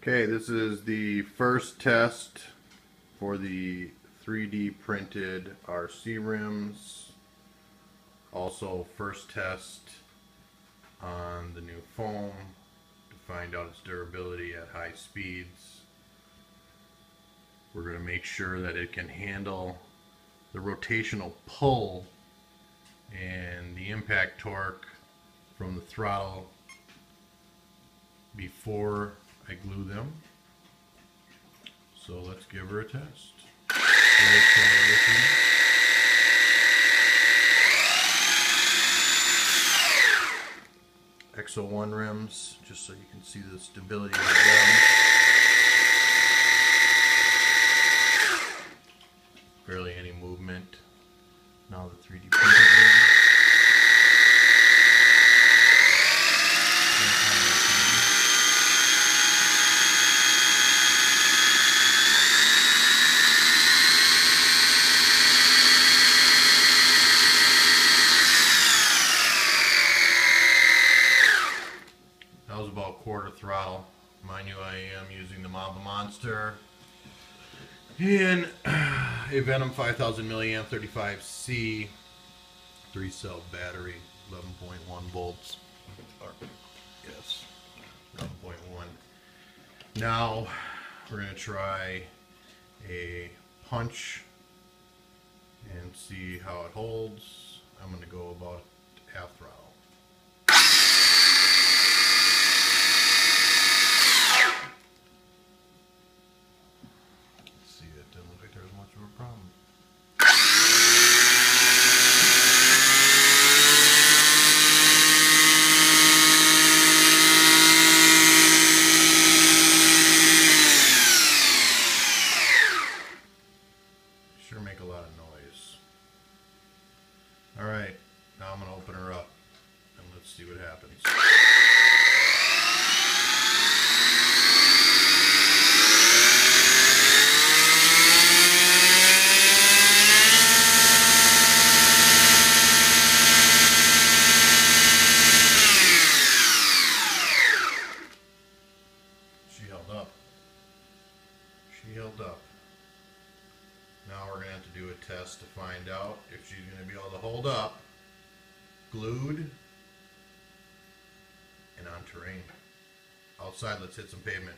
Okay, this is the first test for the 3D printed RC rims. Also, first test on the new foam to find out its durability at high speeds. We're going to make sure that it can handle the rotational pull and the impact torque from the throttle before I glue them. So let's give her a test. XO1 rims, just so you can see the stability of them. Barely any movement. Now the 3D printed rim. That was about quarter throttle. Mind you, I am using the Mamba Monster in a Venom 5000 milliamp 35C 3-cell battery, 11.1 volts. Or, yes, 11.1. Now we're going to try a punch and see how it holds. I'm going to go about half throttle. Doesn't look like there's much of a problem. Sure make a lot of noise. Alright, now I'm going to open her up and let's see what happens. She held up. Now we're going to have to do a test to find out if she's going to be able to hold up, glued, and on terrain. Outside, let's hit some pavement.